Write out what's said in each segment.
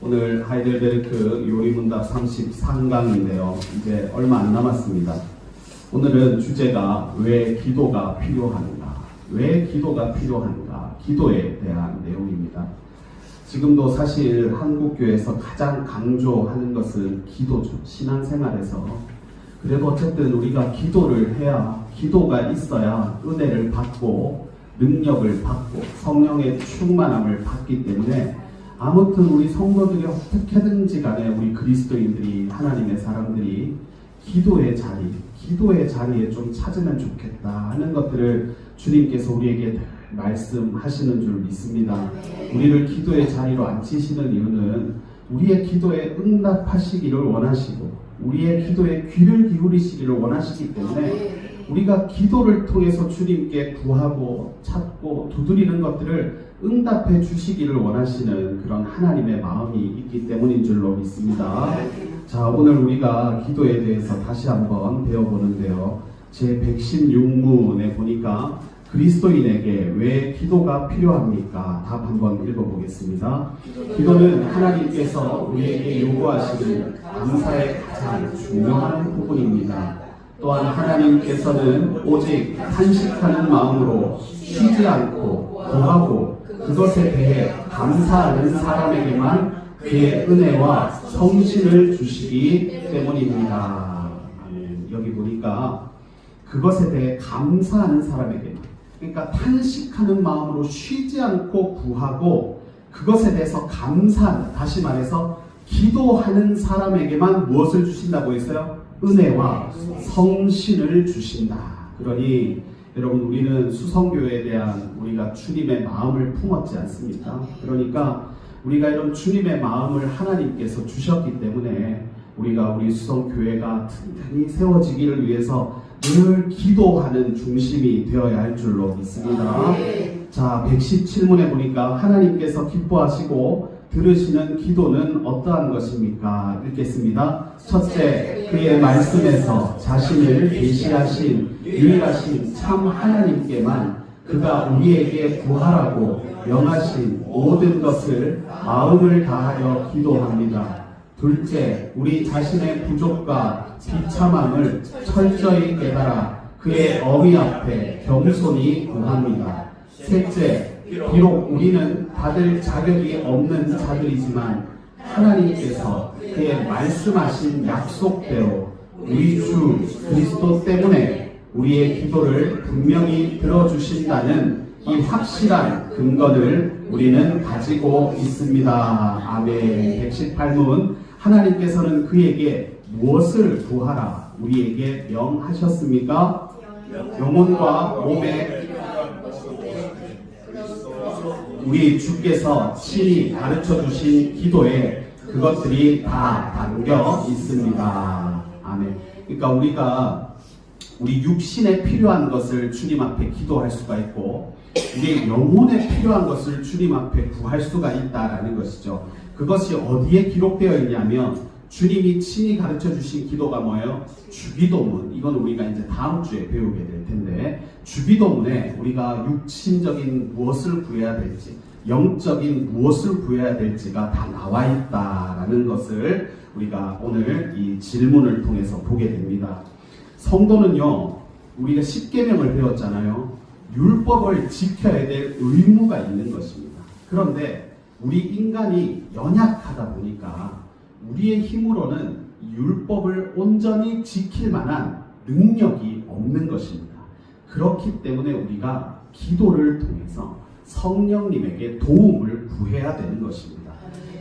오늘 하이델베르크 요리문답 33강인데요. 이제 얼마 안 남았습니다. 오늘은 주제가 왜 기도가 필요한가? 왜 기도가 필요한가? 기도에 대한 내용입니다. 지금도 사실 한국교회에서 가장 강조하는 것은 기도죠. 신앙생활에서. 그래도 어쨌든 우리가 기도를 해야, 기도가 있어야 은혜를 받고 능력을 받고 성령의 충만함을 받기 때문에 아무튼 우리 성도들이 어떻게든지 간에 우리 그리스도인들이, 하나님의 사람들이 기도의 자리에 좀 찾으면 좋겠다 하는 것들을 주님께서 우리에게 말씀하시는 줄 믿습니다. 우리를 기도의 자리로 앉히시는 이유는 우리의 기도에 응답하시기를 원하시고 우리의 기도에 귀를 기울이시기를 원하시기 때문에 우리가 기도를 통해서 주님께 구하고 찾고 두드리는 것들을 응답해 주시기를 원하시는 그런 하나님의 마음이 있기 때문인 줄로 믿습니다. 자, 오늘 우리가 기도에 대해서 다시 한번 배워보는데요. 제 116문에 보니까 그리스도인에게 왜 기도가 필요합니까? 답 한번 읽어보겠습니다. 기도는 하나님께서 우리에게 요구하시는 감사의 가장 중요한 부분입니다. 또한 하나님께서는 오직 탄식하는 마음으로 쉬지 않고 구하고 그것에 대해 감사하는 사람에게만 그의 은혜와 성신을 주시기 때문입니다. 여기 보니까 그것에 대해 감사하는 사람에게만, 그러니까 탄식하는 마음으로 쉬지 않고 구하고 그것에 대해서 감사하는, 다시 말해서 기도하는 사람에게만 무엇을 주신다고 했어요? 은혜와 성신을 주신다. 그러니 여러분, 우리는 수성교회에 대한 우리가 주님의 마음을 품었지 않습니까? 그러니까 우리가 이런 주님의 마음을 하나님께서 주셨기 때문에 우리가 우리 수성교회가 튼튼히 세워지기를 위해서 늘 기도하는 중심이 되어야 할 줄로 믿습니다. 자, 117문에 보니까 하나님께서 기뻐하시고 들으시는 기도는 어떠한 것입니까? 읽겠습니다. 첫째, 그의 말씀에서 자신을 계시하신 유일하신 참 하나님께만 그가 우리에게 구하라고 명하신 모든 것을 마음을 다하여 기도합니다. 둘째, 우리 자신의 부족과 비참함을 철저히 깨달아 그의 어미 앞에 겸손히 구합니다. 셋째, 비록 우리는 받을 자격이 없는 자들이지만 하나님께서 그의 말씀하신 약속대로 우리 주 그리스도 때문에 우리의 기도를 분명히 들어주신다는 이 확실한 근거를 우리는 가지고 있습니다. 아멘. 118문, 하나님께서는 그에게 무엇을 구하라 우리에게 명하셨습니까? 영혼과 몸의 우리 주께서 친히 가르쳐 주신 기도에 그것들이 다 담겨 있습니다. 아멘. 그러니까 우리가 우리 육신에 필요한 것을 주님 앞에 기도할 수가 있고 우리 영혼에 필요한 것을 주님 앞에 구할 수가 있다라는 것이죠. 그것이 어디에 기록되어 있냐면 주님이 친히 가르쳐 주신 기도가 뭐예요? 주기도문. 이건 우리가 이제 다음 주에 배우게 될 텐데, 주기도문에 우리가 육신적인 무엇을 구해야 될지, 영적인 무엇을 구해야 될지가 다 나와 있다라는 것을 우리가 오늘 이 질문을 통해서 보게 됩니다. 성도는요, 우리가 십계명을 배웠잖아요. 율법을 지켜야 될 의무가 있는 것입니다. 그런데 우리 인간이 연약하다 보니까 우리의 힘으로는 율법을 온전히 지킬 만한 능력이 없는 것입니다. 그렇기 때문에 우리가 기도를 통해서 성령님에게 도움을 구해야 되는 것입니다.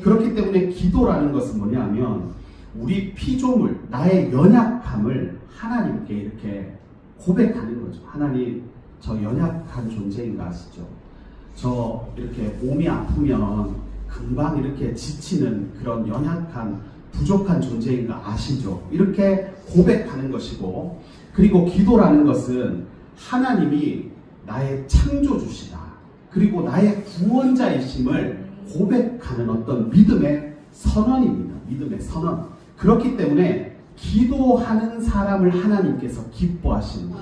그렇기 때문에 기도라는 것은 뭐냐면 우리 피조물, 나의 연약함을 하나님께 이렇게 고백하는 거죠. 하나님, 저 연약한 존재인 거 아시죠? 저 이렇게 몸이 아프면 금방 이렇게 지치는 그런 연약한 부족한 존재인 거 아시죠? 이렇게 고백하는 것이고, 그리고 기도라는 것은 하나님이 나의 창조주시다, 그리고 나의 구원자이심을 고백하는 어떤 믿음의 선언입니다. 믿음의 선언. 그렇기 때문에 기도하는 사람을 하나님께서 기뻐하십니다.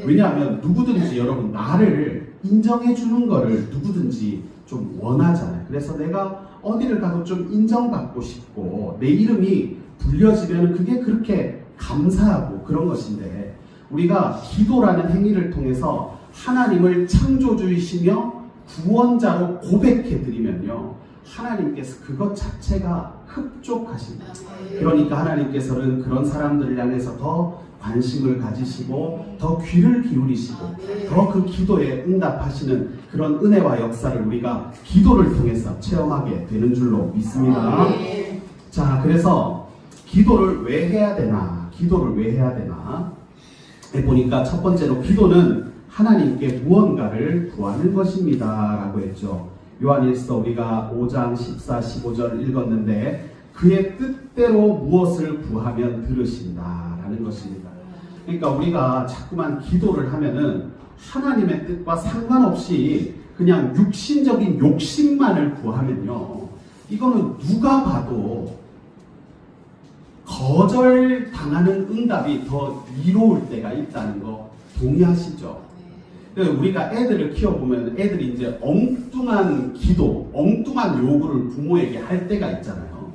왜냐하면 누구든지 여러분 나를 인정해 주는 거를 누구든지 좀 원하잖아요. 그래서 내가 어디를 가도 좀 인정받고 싶고 내 이름이 불려지면 그게 그렇게 감사하고 그런 것인데, 우리가 기도라는 행위를 통해서 하나님을 창조주이시며 구원자로 고백해드리면요, 하나님께서 그것 자체가 흡족하십니다. 그러니까 하나님께서는 그런 사람들을 향해서 더 관심을 가지시고 더 귀를 기울이시고 더 그 기도에 응답하시는 그런 은혜와 역사를 우리가 기도를 통해서 체험하게 되는 줄로 믿습니다. 자, 그래서 기도를 왜 해야 되나? 기도를 왜 해야 되나? 보니까 첫 번째로 기도는 하나님께 무언가를 구하는 것입니다 라고 했죠. 요한일서 우리가 5장 14, 15절 읽었는데, 그의 뜻대로 무엇을 구하면 들으신다 라는 것입니다. 그러니까 우리가 자꾸만 기도를 하면은 하나님의 뜻과 상관없이 그냥 육신적인 욕심만을 구하면요, 이거는 누가 봐도 거절당하는 응답이 더 이로울 때가 있다는 거 동의하시죠? 우리가 애들을 키워보면 애들이 이제 엉뚱한 기도, 엉뚱한 요구를 부모에게 할 때가 있잖아요.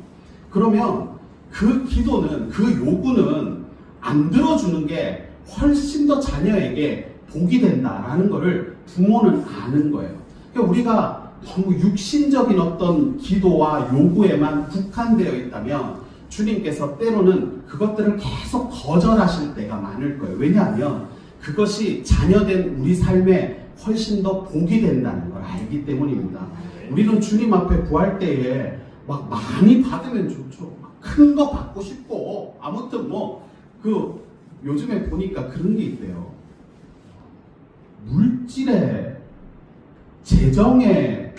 그러면 그 기도는, 그 요구는 안 들어주는 게 훨씬 더 자녀에게 복이 된다라는 것을 부모는 아는 거예요. 그러니까 우리가 너무 육신적인 어떤 기도와 요구에만 국한되어 있다면 주님께서 때로는 그것들을 계속 거절하실 때가 많을 거예요. 왜냐하면 그것이 자녀된 우리 삶에 훨씬 더 복이 된다는 걸 알기 때문입니다. 우리는 주님 앞에 구할 때에 막 많이 받으면 좋죠. 큰 거 받고 싶고, 아무튼 요즘에 보니까 그런 게 있대요. 물질의 재정의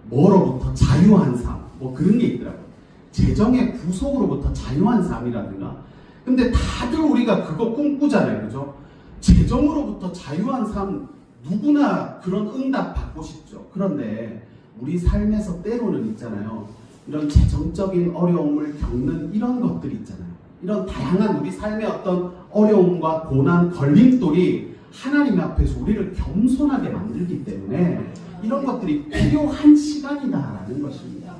뭐로부터 자유한 삶, 그런 게 있더라고요. 재정의 구속으로부터 자유한 삶이라든가. 근데 다들 우리가 그거 꿈꾸잖아요, 그죠? 재정으로부터 자유한 삶, 누구나 그런 응답 받고 싶죠. 그런데 우리 삶에서 때로는 있잖아요, 이런 재정적인 어려움을 겪는 이런 것들이 있잖아요. 이런 다양한 우리 삶의 어떤 어려움과 고난, 걸림돌이 하나님 앞에서 우리를 겸손하게 만들기 때문에 이런 것들이 필요한 시간이다라는 것입니다.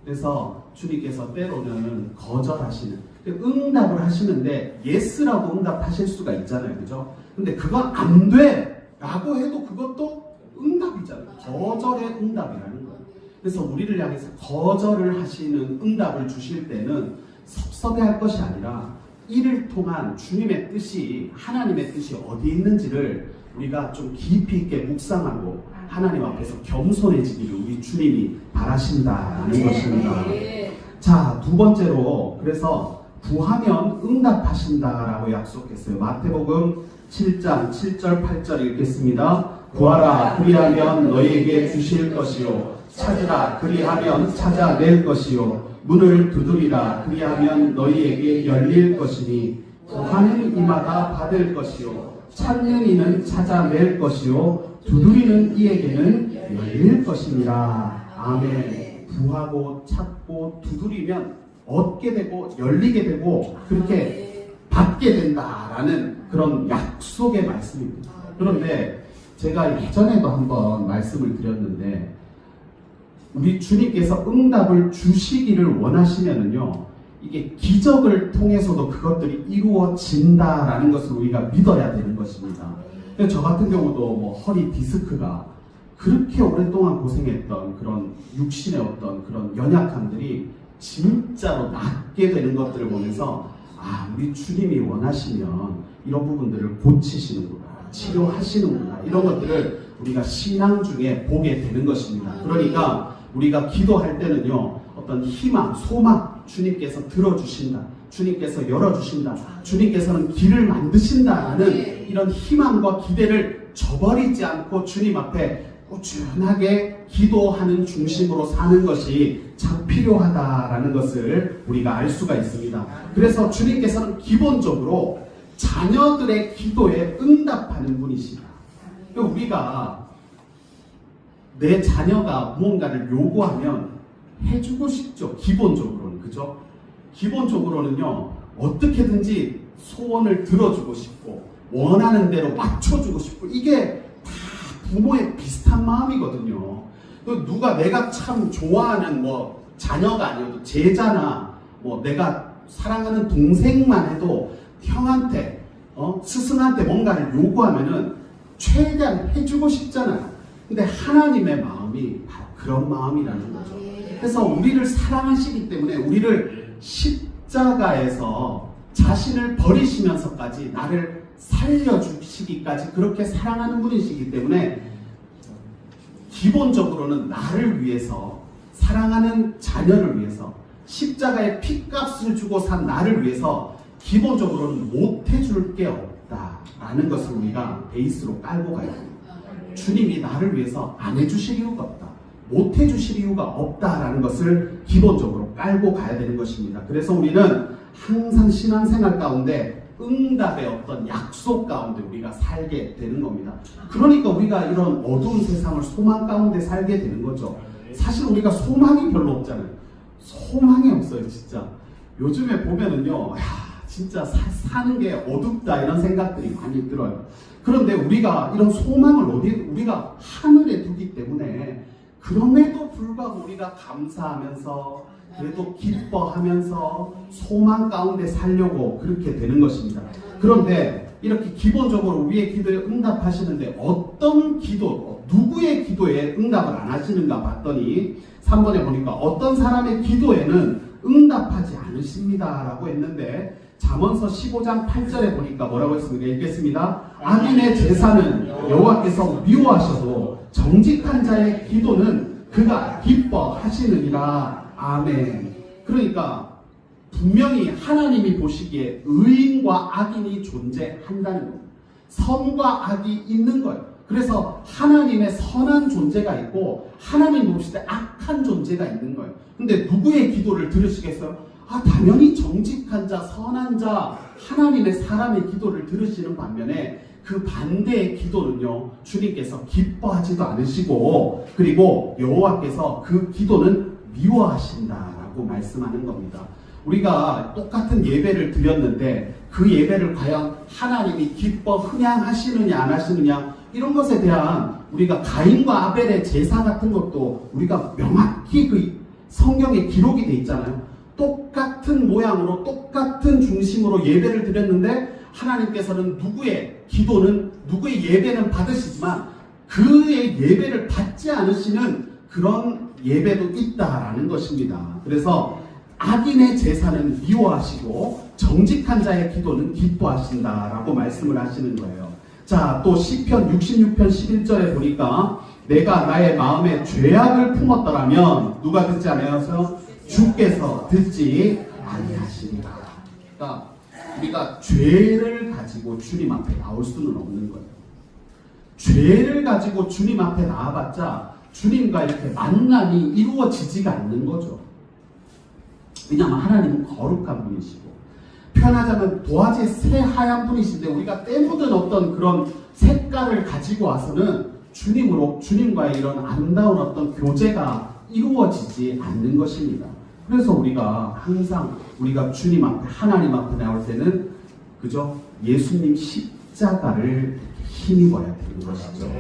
그래서 주님께서 때로는 거절하시는, 응답을 하시는데 예스라고 응답하실 수가 있잖아요, 그죠? 근데 그건 안 돼! 라고 해도 그것도 응답이잖아요. 거절의 응답이라는 거예요. 그래서 우리를 향해서 거절을 하시는 응답을 주실 때는 섭섭해할 것이 아니라 이를 통한 주님의 뜻이, 하나님의 뜻이 어디에 있는지를 우리가 좀 깊이 있게 묵상하고 하나님 앞에서 겸손해지기를 우리 주님이 바라신다는 것입니다. 자, 두 번째로, 그래서 구하면 응답하신다라고 약속했어요. 마태복음 7장 7절 8절 읽겠습니다. 구하라 그리하면 너희에게 주실 것이요, 찾으라 그리하면 찾아낼 것이요, 문을 두드리라 그리하면 너희에게 열릴 것이니 구하는 이마다 받을 것이요, 찾는 이는 찾아낼 것이요, 두드리는 이에게는 열릴 것입니다. 아멘. 구하고 찾고 두드리면 얻게 되고 열리게 되고 그렇게 받게 된다라는 그런 약속의 말씀입니다. 그런데 제가 예전에도 한번 말씀을 드렸는데, 우리 주님께서 응답을 주시기를 원하시면은요, 이게 기적을 통해서도 그것들이 이루어진다라는 것을 우리가 믿어야 되는 것입니다. 저 같은 경우도 허리 디스크가 그렇게 오랫동안 고생했던 그런 육신의 어떤 그런 연약함들이 진짜로 낫게 되는 것들을 보면서, 우리 주님이 원하시면 이런 부분들을 고치시는구나, 치료하시는구나, 이런 것들을 우리가 신앙 중에 보게 되는 것입니다. 그러니까 우리가 기도할 때는요, 어떤 희망, 소망, 주님께서 들어주신다, 주님께서 열어주신다, 주님께서는 길을 만드신다라는 이런 희망과 기대를 저버리지 않고 주님 앞에 꾸준하게 기도하는 중심으로 사는 것이 참 필요하다라는 것을 우리가 알 수가 있습니다. 그래서 주님께서는 기본적으로 자녀들의 기도에 응답하는 분이시다. 우리가 내 자녀가 무언가를 요구하면 해주고 싶죠. 기본적으로는. 그죠? 기본적으로는요, 어떻게든지 소원을 들어주고 싶고 원하는 대로 맞춰주고 싶고, 이게 다 부모의 비슷한 마음이거든요. 그 누가 내가 참 좋아하는 뭐 자녀가 아니어도 제자나 뭐 내가 사랑하는 동생만 해도 형한테 스승한테 뭔가를 요구하면은 최대한 해주고 싶잖아요. 근데 하나님의 마음이 바로 그런 마음이라는 거죠. 그래서 우리를 사랑하시기 때문에 우리를 십자가에서 자신을 버리시면서까지 나를 살려주시기까지 그렇게 사랑하는 분이시기 때문에 기본적으로는 나를 위해서, 사랑하는 자녀를 위해서, 십자가의 핏값을 주고 산 나를 위해서 기본적으로는 못해줄 게 없다라는 것을 우리가 베이스로 깔고 가야 됩니다. 주님이 나를 위해서 안 해주실 이유가 없다, 못해주실 이유가 없다라는 것을 기본적으로 깔고 가야 되는 것입니다. 그래서 우리는 항상 신앙생활 가운데 응답의 어떤 약속 가운데 우리가 살게 되는 겁니다. 그러니까 우리가 이런 어두운 세상을 소망 가운데 살게 되는 거죠. 사실 우리가 소망이 별로 없잖아요. 소망이 없어요, 진짜. 요즘에 보면은요, 진짜 사는 게 어둡다 이런 생각들이 많이 들어요. 그런데 우리가 이런 소망을 우리가 하늘에 두기 때문에 그럼에도 불구하고 우리가 감사하면서 그래도 기뻐하면서 소망 가운데 살려고 그렇게 되는 것입니다. 그런데 이렇게 기본적으로 우리의 기도에 응답하시는데 어떤 기도, 누구의 기도에 응답을 안 하시는가 봤더니 3번에 보니까 어떤 사람의 기도에는 응답하지 않으십니다 라고 했는데 잠언서 15장 8절에 보니까 뭐라고 했습니까? 읽겠습니다. 악인의 제사는 여호와께서 미워하셔도 정직한 자의 기도는 그가 기뻐하시느니라. 아멘. 그러니까 분명히 하나님이 보시기에 의인과 악인이 존재한다는 거예요. 선과 악이 있는 거예요. 그래서 하나님의 선한 존재가 있고 하나님 보실 때 악한 존재가 있는 거예요. 근데 누구의 기도를 들으시겠어요? 당연히 정직한 자, 선한 자, 하나님의 사람의 기도를 들으시는 반면에 그 반대의 기도는요, 주님께서 기뻐하지도 않으시고 그리고 여호와께서 그 기도는 미워하신다라고 말씀하는 겁니다. 우리가 똑같은 예배를 드렸는데 그 예배를 과연 하나님이 기뻐 흥양하시느냐 안 하시느냐 이런 것에 대한 우리가 가인과 아벨의 제사 같은 것도 우리가 명확히 그 성경에 기록이 돼 있잖아요. 똑같은 모양으로 똑같은 중심으로 예배를 드렸는데 하나님께서는 누구의 예배는 받으시지만 그의 예배를 받지 않으시는 그런 예배도 있다라는 것입니다. 그래서 악인의 제사는 미워하시고 정직한 자의 기도는 기뻐하신다라고 말씀을 하시는 거예요. 자, 또 시편 66편 11절에 보니까 내가 나의 마음에 죄악을 품었더라면 누가 듣지 않으셔서 주께서 듣지 아니하시리라. 그러니까 우리가 죄를 가지고 주님 앞에 나올 수는 없는 거예요. 죄를 가지고 주님 앞에 나와봤자 주님과 이렇게 만남이 이루어지지가 않는 거죠. 왜냐하면 하나님은 거룩한 분이시고 표현하자면 도화지의 새하얀 분이신데 우리가 때 묻은 어떤 그런 색깔을 가지고 와서는 주님과의 이런 아름다운 어떤 교제가 이루어지지 않는 것입니다. 그래서 우리가 항상 우리가 주님 앞에 하나님 앞에 나올 때는 그저 예수님 십자가를 힘입어야 되는 것이죠.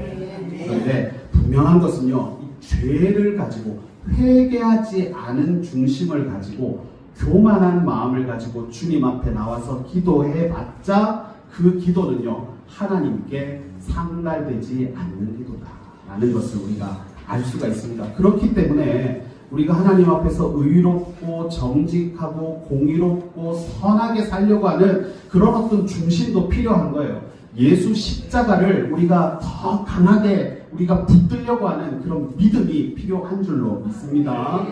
그런데 분명한 것은요, 이 죄를 가지고 회개하지 않은 중심을 가지고 교만한 마음을 가지고 주님 앞에 나와서 기도해봤자 그 기도는요 하나님께 상달되지 않는 기도다라는 것을 우리가 알 수가 있습니다. 그렇기 때문에 우리가 하나님 앞에서 의롭고 정직하고 공의롭고 선하게 살려고 하는 그런 어떤 중심도 필요한 거예요. 예수 십자가를 우리가 더 강하게 우리가 붙들려고 하는 그런 믿음이 필요한 줄로 믿습니다.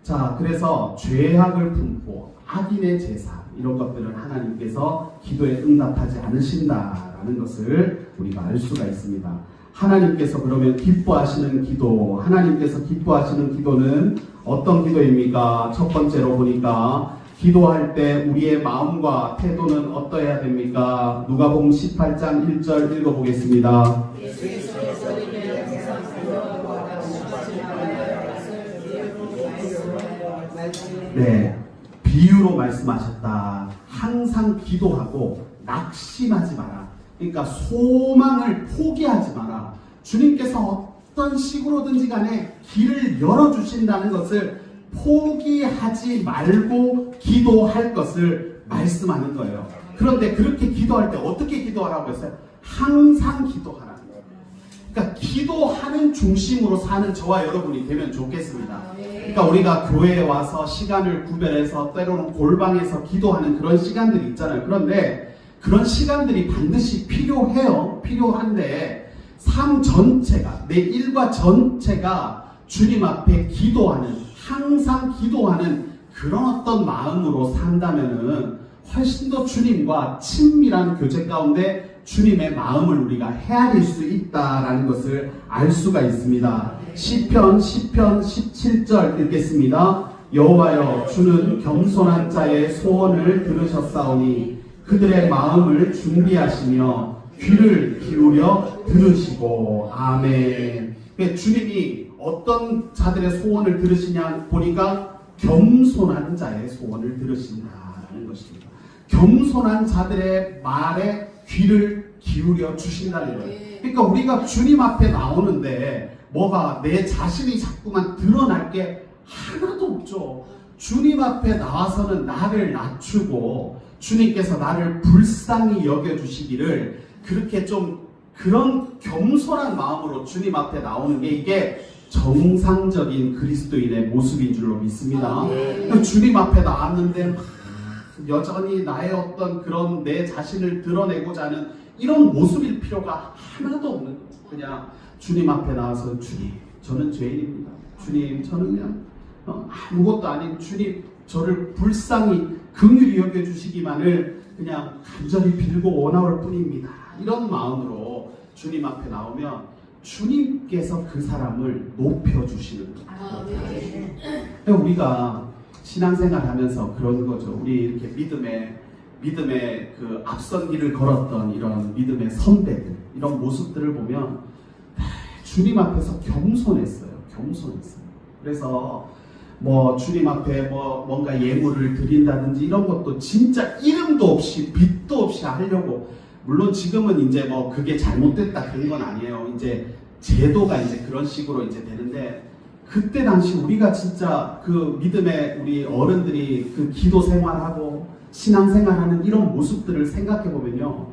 자, 그래서 죄악을 품고 악인의 제사 이런 것들은 하나님께서 기도에 응답하지 않으신다라는 것을 우리가 알 수가 있습니다. 하나님께서 그러면 기뻐하시는 기도, 하나님께서 기뻐하시는 기도는 어떤 기도입니까? 첫 번째로 보니까 기도할 때 우리의 마음과 태도는 어떠해야 됩니까? 누가복음 18장 1절 읽어보겠습니다. 네, 비유로 말씀하셨다. 항상 기도하고 낙심하지 마라. 그러니까 소망을 포기하지 마라. 주님께서 어떤 식으로든지 간에 길을 열어주신다는 것을 포기하지 말고 기도할 것을 말씀하는 거예요. 그런데 그렇게 기도할 때 어떻게 기도하라고 했어요? 항상 기도하라는 거예요. 그러니까 기도하는 중심으로 사는 저와 여러분이 되면 좋겠습니다. 그러니까 우리가 교회에 와서 시간을 구별해서 때로는 골방에서 기도하는 그런 시간들이 있잖아요. 그런데 그런 시간들이 반드시 필요해요. 필요한데 삶 전체가, 내 일과 전체가 주님 앞에 기도하는, 항상 기도하는 그런 어떤 마음으로 산다면은 훨씬 더 주님과 친밀한 교제 가운데 주님의 마음을 우리가 헤아릴 수 있다라는 것을 알 수가 있습니다. 시편 17절 읽겠습니다. 여호와여, 주는 겸손한 자의 소원을 들으셨사오니 그들의 마음을 준비하시며 귀를 기울여 들으시고. 아멘. 주님이 어떤 자들의 소원을 들으시냐 보니까 겸손한 자의 소원을 들으신다라는 것입니다. 겸손한 자들의 말에 귀를 기울여 주신다는 거예요. 그러니까 우리가 주님 앞에 나오는데 뭐가 내 자신이 자꾸만 드러날 게 하나도 없죠. 주님 앞에 나와서는 나를 낮추고 주님께서 나를 불쌍히 여겨주시기를 그렇게 좀 그런 겸손한 마음으로 주님 앞에 나오는 게 이게 정상적인 그리스도인의 모습인 줄로 믿습니다. 주님 앞에 나왔는데 여전히 나의 어떤 그런 내 자신을 드러내고자 하는 이런 모습일 필요가 하나도 없는 거예요. 그냥 주님 앞에 나와서 주님, 저는 죄인입니다. 주님, 저는 그냥 아무것도 아닌 주님, 저를 불쌍히 긍휼히 여겨주시기만을 그냥 간절히 빌고 원하올 뿐입니다. 이런 마음으로 주님 앞에 나오면 주님께서 그 사람을 높여주시는 거예요. 우리가 신앙생활 하면서 그런 거죠. 우리 이렇게 믿음의 그 앞선 길을 걸었던 이런 믿음의 선배들, 이런 모습들을 보면 주님 앞에서 겸손했어요. 그래서 뭐 주님 앞에 뭔가 예물을 드린다든지 이런 것도 진짜 이름도 없이 빛도 없이 하려고, 물론 지금은 이제 뭐 그게 잘못됐다 그런 건 아니에요. 이제 제도가 이제 그런 식으로 이제 되는데, 그때 당시 우리가 진짜 그 믿음의 우리 어른들이 그 기도 생활하고 신앙 생활하는 이런 모습들을 생각해 보면요,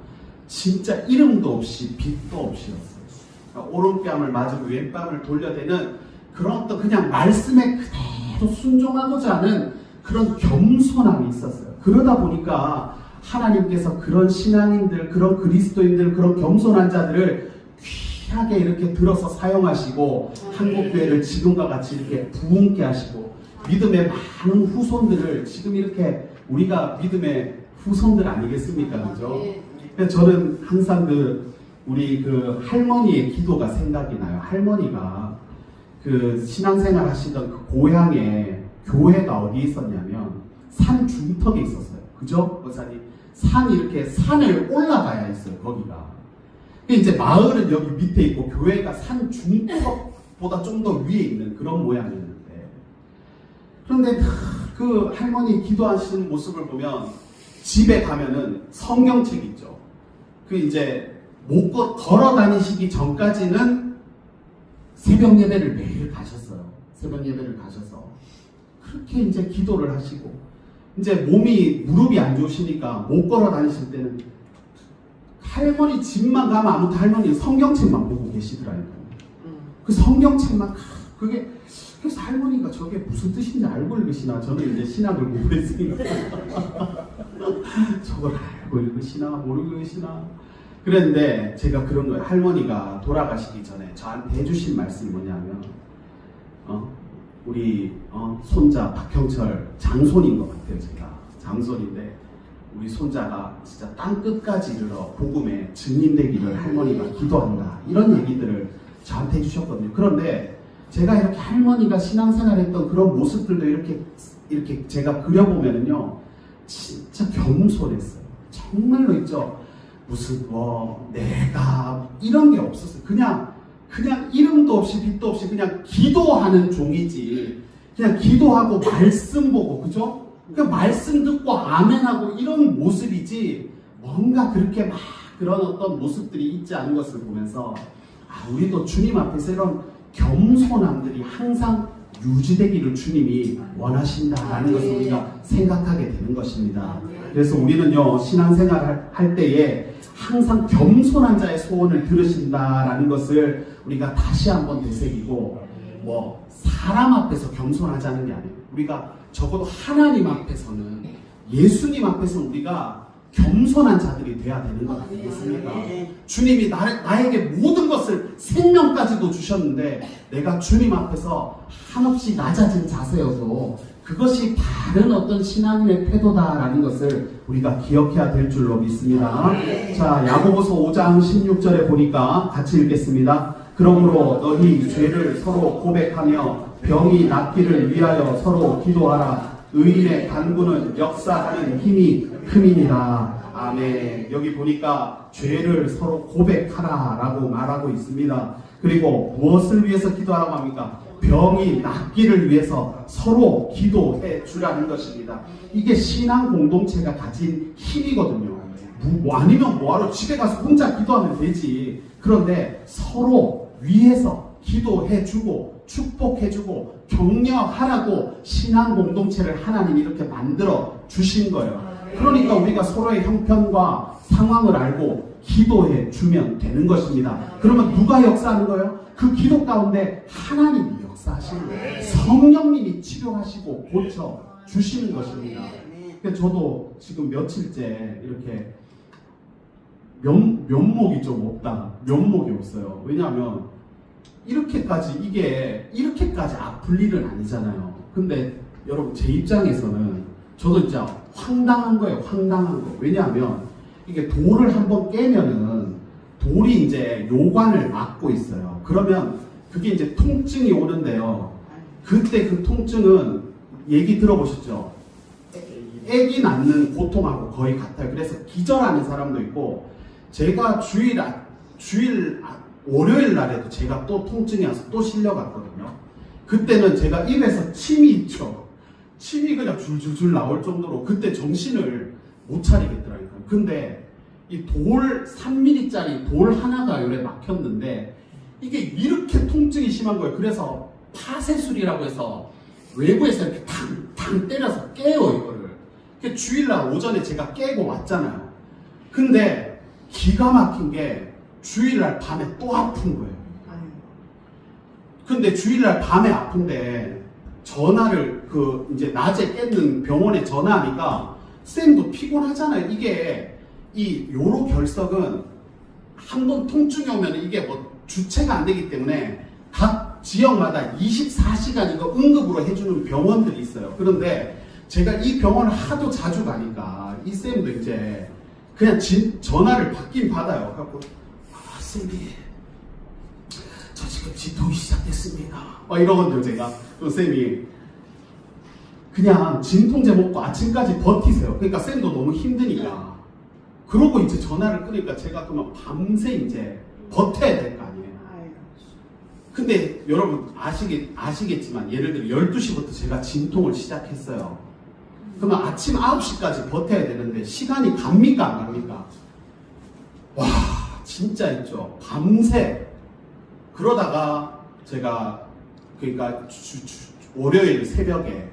진짜 이름도 없이 빛도 없이였어요. 그러니까 오른뺨을 맞으고 왼뺨을 돌려대는 그런 어떤 그냥 말씀에 그대로 순종하고자 하는 그런 겸손함이 있었어요. 그러다 보니까 하나님께서 그런 신앙인들, 그런 그리스도인들, 그런 겸손한 자들을 귀하게 이렇게 들어서 사용하시고 한국교회를 지금과 같이 이렇게 부흥케 하시고 믿음의 많은 후손들을 지금 이렇게 우리가 믿음의 후손들 아니겠습니까? 그죠? 저는 항상 우리 할머니의 기도가 생각이 나요. 할머니가 신앙생활 하시던 그 고향에 교회가 어디 있었냐면 산 중턱에 있었어요. 그죠? 권사님? 산을 올라가야 했어요. 거기가. 이제 마을은 여기 밑에 있고 교회가 산 중턱보다 좀 더 위에 있는 그런 모양이었는데, 그런데 그 할머니 기도하시는 모습을 보면 집에 가면은 성경책 있죠. 이제 못 걸어 다니시기 전까지는 새벽 예배를 매일 가셨어요. 새벽 예배를 가셔서 그렇게 이제 기도를 하시고, 이제 무릎이 안 좋으시니까 못 걸어 다니실 때는 할머니 집만 가면 아무튼 할머니 성경책만 보고 계시더라고요. 그 성경책만 그래서 할머니가 저게 무슨 뜻인지 알고 읽으시나, 저는 이제 신학을 공부했으니까 저걸 알고 읽으시나 모르고 읽으시나 그랬는데, 제가 그런 거예요. 할머니가 돌아가시기 전에 저한테 해주신 말씀이 뭐냐면 우리 손자 박형철, 장손인 것 같아요. 제가 장손인데 우리 손자가 진짜 땅 끝까지 이르러 복음의 증인되기를 할머니가 기도한다, 이런 얘기들을 저한테 해주셨거든요. 그런데 제가 이렇게 할머니가 신앙생활했던 그런 모습들도 이렇게 제가 그려보면요, 진짜 겸손했어요. 정말로 있죠. 무슨 내가 이런 게 없었어요. 그냥 이름도 없이 빛도 없이 그냥 기도하는 종이지. 그냥 기도하고 말씀 보고, 그죠? 그러니까 말씀 듣고 아멘하고 이런 모습이지, 뭔가 그렇게 막 그런 어떤 모습들이 있지 않은 것을 보면서 우리도 주님 앞에서 겸손함들이 항상 유지되기를 주님이 원하신다라는 것을 우리가 생각하게 되는 것입니다. 그래서 우리는요, 신앙생활 할 때에 항상 겸손한 자의 소원을 들으신다라는 것을 우리가 다시 한번 되새기고, 사람 앞에서 겸손하자는 게 아니에요. 우리가 적어도 하나님 앞에서는, 예수님 앞에서는 우리가 겸손한 자들이 돼야 되는 것 아니겠습니까? 주님이 나에게 모든 것을, 생명까지도 주셨는데 내가 주님 앞에서 한없이 낮아진 자세여도 그것이 바른 어떤 신앙인의 태도다라는 것을 우리가 기억해야 될 줄로 믿습니다. 자, 야고보서 5장 16절에 보니까 같이 읽겠습니다. 그러므로 너희 죄를 서로 고백하며 병이 낫기를 위하여 서로 기도하라. 의인의 간구는 역사하는 힘이 큼이니라. 아멘. 여기 보니까 죄를 서로 고백하라 라고 말하고 있습니다. 그리고 무엇을 위해서 기도하라고 합니까? 병이 낫기를 위해서 서로 기도해 주라는 것입니다. 이게 신앙 공동체가 가진 힘이거든요. 아니면 뭐하러 집에 가서 혼자 기도하면 되지. 그런데 서로 위해서 기도해주고 축복해주고 격려하라고 신앙 공동체를 하나님이 이렇게 만들어 주신 거예요. 그러니까 우리가 서로의 형편과 상황을 알고 기도해 주면 되는 것입니다. 그러면 누가 역사하는 거예요? 그 기도 가운데 하나님이 역사하시는 거예요. 성령님이 치료하시고 고쳐 주시는 것입니다. 그러니까 저도 지금 며칠째 이렇게 면목이 좀 없다. 면목이 없어요. 왜냐하면 이렇게까지 아플 일은 아니잖아요. 근데 여러분, 제 입장에서는 저도 진짜 황당한 거예요. 황당한 거. 왜냐하면 이게 돌을 한번 깨면은 돌이 이제 요관을 막고 있어요. 그러면 그게 이제 통증이 오는데요. 그때 그 통증은 얘기 들어보셨죠? 애기 낳는 고통하고 거의 같아요. 그래서 기절하는 사람도 있고, 제가 월요일 날에도 제가 또 통증이 와서 또 실려갔거든요. 그때는 제가 입에서 침이 있죠. 침이 그냥 줄줄줄 나올 정도로 그때 정신을 못 차리겠더라고요. 근데 이 3mm짜리 돌 하나가 요래 막혔는데 이게 이렇게 통증이 심한 거예요. 그래서 파쇄술이라고 해서 외부에서 이렇게 탕탕 때려서 깨요, 이거를. 주일날 오전에 제가 깨고 왔잖아요. 근데 기가 막힌 게 주일날 밤에 또 아픈 거예요. 근데 주일날 밤에 아픈데 전화를 이제 낮에 깼는 병원에 전화하니까 쌤도 피곤하잖아요. 이게 요로 결석은 한번 통증이 오면 이게 주체가 안 되기 때문에 각 지역마다 24시간 이거 응급으로 해주는 병원들이 있어요. 그런데 제가 이 병원을 하도 자주 가니까 이 쌤도 이제 그냥 전화를 받긴 받아요. 그래갖고 쌤이 저 지금 진통이 시작됐습니다. 이러거든요. 제가 또 쌤이 그냥 진통제 먹고 아침까지 버티세요. 그러니까 쌤도 너무 힘드니까. 그러고 이제 전화를 끊으니까 제가 그러면 밤새 이제 버텨야 될 거 아니에요. 근데 여러분 아시겠지만 예를 들어 12시부터 제가 진통을 시작했어요. 그러면 아침 9시까지 버텨야 되는데 시간이 갑니까 안 갑니까? 와, 진짜 있죠. 밤새. 그러다가 제가 그러니까 월요일 새벽에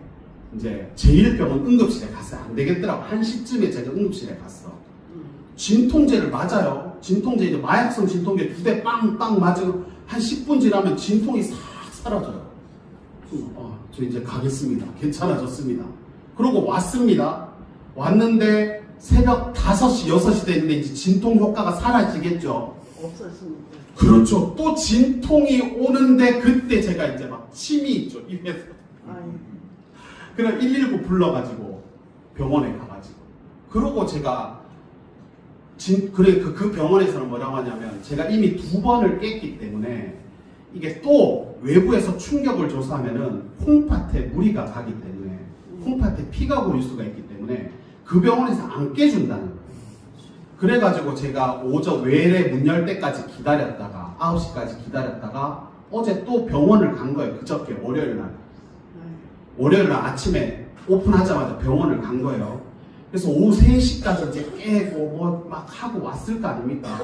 이제 제1병원 응급실에 갔어요. 안 되겠더라고. 1시쯤에 제가 응급실에 갔어. 진통제를 맞아요. 진통제 이제 마약성 진통제 2대 빵빵 맞으면 한 10분 지나면 진통이 싹 사라져요. 저 이제 가겠습니다. 괜찮아졌습니다. 그러고 왔습니다. 왔는데 새벽 5시, 6시 됐는데 이제 진통 효과가 사라지겠죠. 없었습니다. 그렇죠. 또 진통이 오는데 그때 제가 이제 막 침이 있죠. 입에서. 그럼 119 불러가지고 병원에 가가지고. 그러고 제가 그 병원에서는 뭐라고 하냐면 제가 이미 2번을 깼기 때문에 이게 또 외부에서 충격을 조사하면은 콩팥에 무리가 가기 때문에 콩팥에 피가 고일 수가 있기 때문에 그 병원에서 안 깨준다는 거예요. 그래가지고 제가 오전 외래 문 열 때까지 기다렸다가 9시까지 기다렸다가 어제 또 병원을 간 거예요. 그저께 월요일날 아침에 오픈하자마자 병원을 간 거예요. 그래서 오후 3시까지 이제 깨고 막 하고 왔을 거 아닙니까?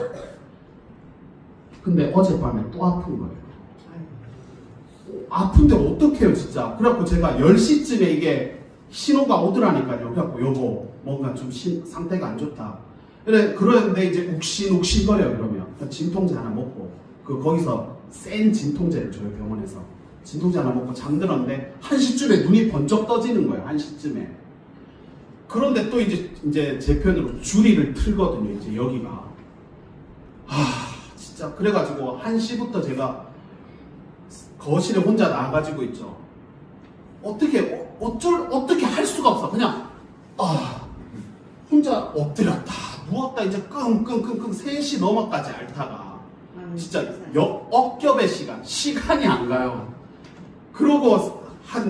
근데 어젯밤에 또 아픈 거예요. 아픈데 어떡해요 진짜. 그래갖고 제가 10시쯤에 이게 신호가 오더라니까요. 그래갖고 여보 뭔가 좀 상태가 안 좋다. 그러는데 이제 욱신욱신거려요. 그러면 진통제 하나 먹고 거기서 센 진통제를 줘요. 병원에서 진통제 하나 먹고 잠들었는데 1시쯤에 눈이 번쩍 떠지는 거예요. 1시쯤에. 그런데 또 이제 제 편으로 주리를 틀거든요. 이제 여기가 진짜 그래가지고 1시부터 제가 거실에 혼자 나가지고 있죠. 어떻게 할 수가 없어. 그냥 혼자 엎드렸다 누웠다 이제 끙끙끙끙 3시 넘어까지 앓다가 진짜 억겹의 시간이 안 가요. 그러고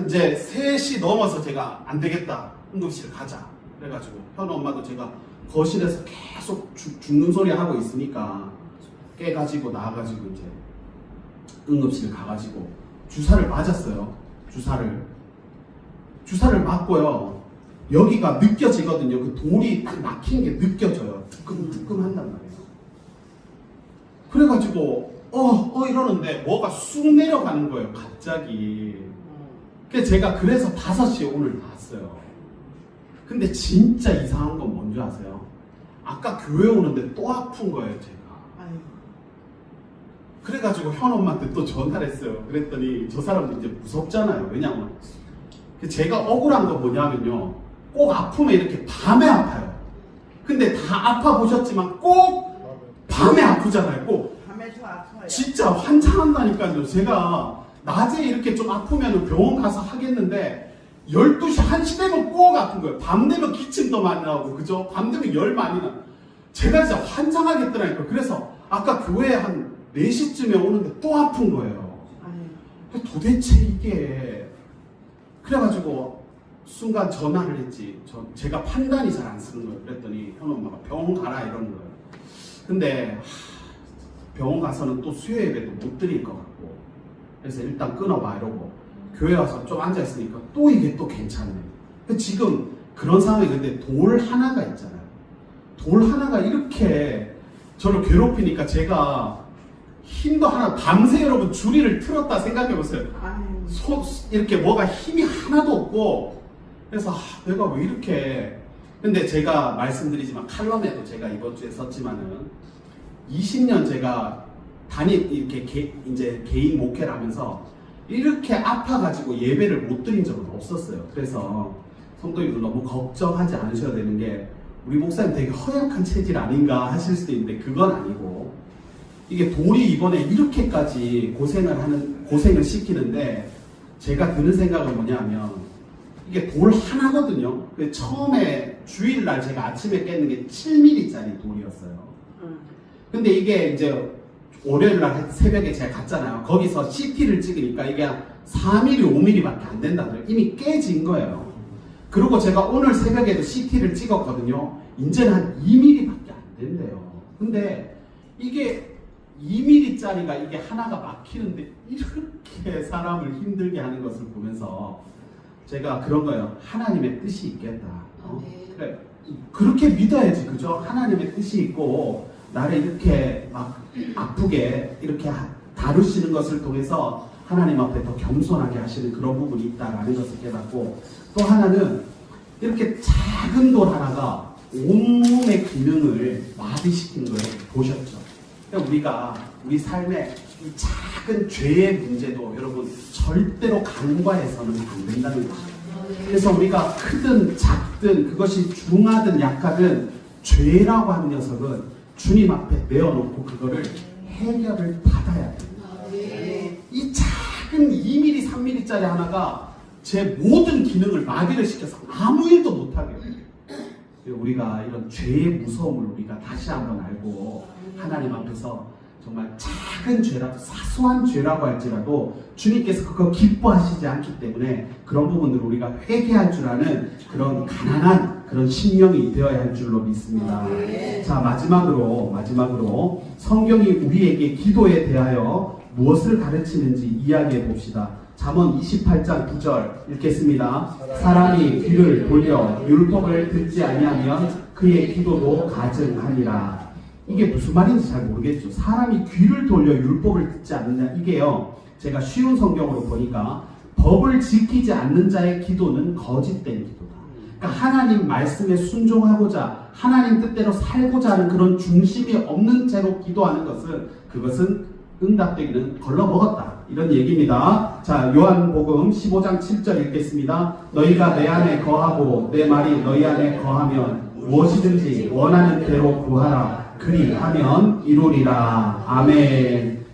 이제 3시 넘어서 제가 안 되겠다 응급실 가자 그래가지고 현우 엄마도 제가 거실에서 계속 죽는 소리 하고 있으니까 깨가지고 나와가지고 이제 응급실 가가지고 주사를 맞았어요. 주사를 맞고요. 여기가 느껴지거든요. 그 돌이 딱 막힌 게 느껴져요. 두끔두끔 한단 말이에요. 그래가지고 이러는데 뭐가 쑥 내려가는 거예요. 갑자기. 그래서 5시에 오늘 나왔어요. 근데 진짜 이상한 건 뭔지 아세요? 아까 교회 오는데 또 아픈 거예요. 제가. 그래가지고 현 엄마한테 또 전화를 했어요. 그랬더니 저 사람도 이제 무섭잖아요. 왜냐면 제가 억울한 건 뭐냐면요. 꼭 아프면 이렇게 밤에 아파요. 근데 다 아파 보셨지만 꼭 밤에 아프잖아요. 꼭 밤에 좀 아파요. 진짜 환장한다니까요. 제가 낮에 이렇게 좀 아프면 병원 가서 하겠는데 12시, 1시 되면 꼭 아픈 거예요. 밤 되면 기침도 많이 나오고 그죠? 밤 되면 열 많이 나. 제가 진짜 환장하겠더라니까요. 그래서 아까 교회에 한 4시쯤에 오는데 또 아픈 거예요. 도대체 이게 그래가지고 순간 전화를 했지. 제가 판단이 잘 안 쓰는 거예요. 그랬더니 현 엄마가 병원 가라 이러는 거예요. 근데 병원 가서는 또 수요 예배도 못 드릴 것 같고 그래서 일단 끊어봐 이러고 교회 와서 좀 앉아있으니까 또 이게 또 괜찮네. 지금 그런 상황이 근데 돌 하나가 있잖아요. 돌 하나가 이렇게 저를 괴롭히니까 제가 힘도 하나 밤새 여러분 주리를 틀었다 생각해보세요. 이렇게 뭐가 힘이 하나도 없고 그래서 내가 왜 이렇게 근데 제가 말씀드리지만 칼럼에도 제가 이번 주에 썼지만은 20년 제가 이렇게 이제 개인 목회를 하면서 이렇게 아파가지고 예배를 못 드린 적은 없었어요. 그래서 성도님들 너무 걱정하지 않으셔야 되는 게 우리 목사님 되게 허약한 체질 아닌가 하실 수도 있는데 그건 아니고 이게 돌이 이번에 이렇게까지 고생을 시키는데 제가 드는 생각은 뭐냐면 이게 돌 하나거든요. 처음에 주일날 제가 아침에 깼는 게 7mm짜리 돌이었어요. 근데 이게 이제 월요일날 새벽에 제가 갔잖아요. 거기서 CT를 찍으니까 이게 한 4mm, 5mm밖에 안 된다더라고요. 이미 깨진 거예요. 그리고 제가 오늘 새벽에도 CT를 찍었거든요. 이제는 한 2mm밖에 안 된대요. 근데 이게 2mm짜리가 이게 하나가 막히는데 이렇게 사람을 힘들게 하는 것을 보면서 제가 그런 거예요. 하나님의 뜻이 있겠다. 그래, 그렇게 믿어야지, 그죠? 하나님의 뜻이 있고 나를 이렇게 막 아프게 이렇게 다루시는 것을 통해서 하나님 앞에 더 겸손하게 하시는 그런 부분이 있다라는 것을 깨닫고 또 하나는 이렇게 작은 돌 하나가 온몸의 기능을 마비시키는 걸 보셨죠? 우리가 우리 삶에 이 작은 죄의 문제도 여러분 절대로 간과해서는 안 된다는 것이죠. 그래서 우리가 크든 작든 그것이 중하든 약하든 죄라고 하는 녀석은 주님 앞에 내어놓고 그거를 해결을 받아야 됩니다. 이 작은 2mm, 3mm짜리 하나가 제 모든 기능을 마비를 시켜서 아무 일도 못하게 해요. 우리가 이런 죄의 무서움을 우리가 다시 한번 알고 하나님 앞에서 정말 작은 죄라도 사소한 죄라고 할지라도 주님께서 그거 기뻐하시지 않기 때문에 그런 부분들을 우리가 회개할 줄 아는 그런 가난한 그런 심령이 되어야 할 줄로 믿습니다. 자, 마지막으로 성경이 우리에게 기도에 대하여 무엇을 가르치는지 이야기해 봅시다. 잠언 28장 9절 읽겠습니다. 사람이 귀를 돌려 율법을 듣지 아니하면 그의 기도도 가증하니라. 이게 무슨 말인지 잘 모르겠죠. 사람이 귀를 돌려 율법을 듣지 않느냐. 이게요, 제가 쉬운 성경으로 보니까 법을 지키지 않는 자의 기도는 거짓된 기도다. 그러니까 하나님 말씀에 순종하고자 하나님 뜻대로 살고자 하는 그런 중심이 없는 채로 기도하는 그것은 응답되기는 걸러먹었다. 이런 얘기입니다. 자, 요한복음 15장 7절 읽겠습니다. 너희가 내 안에 거하고 내 말이 너희 안에 거하면 무엇이든지 원하는 대로 구하라. 그리하면 이루리라. 아멘.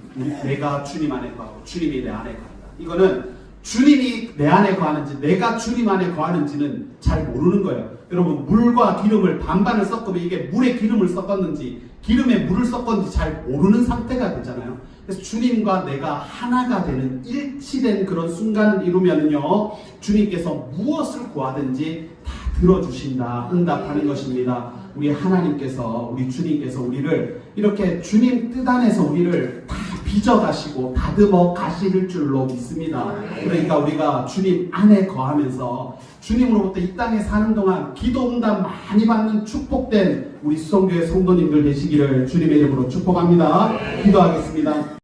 내가 주님 안에 거하고 주님이 내 안에 거한다. 이거는 주님이 내 안에 거하는지 내가 주님 안에 거하는지는 잘 모르는 거예요. 여러분, 물과 기름을 반반을 섞으면 이게 물에 기름을 섞었는지 기름에 물을 섞었는지 잘 모르는 상태가 되잖아요. 그래서 주님과 내가 하나가 되는 일치된 그런 순간을 이루면요, 주님께서 무엇을 구하든지 다 들어주신다, 응답하는 것입니다. 우리 하나님께서, 우리 주님께서 우리를 이렇게 주님 뜻 안에서 우리를 다 빚어가시고 다듬어 가실 줄로 믿습니다. 그러니까 우리가 주님 안에 거하면서 주님으로부터 이 땅에 사는 동안 기도 응답 많이 받는 축복된 우리 수성교회 성도님들 되시기를 주님의 이름으로 축복합니다. 기도하겠습니다.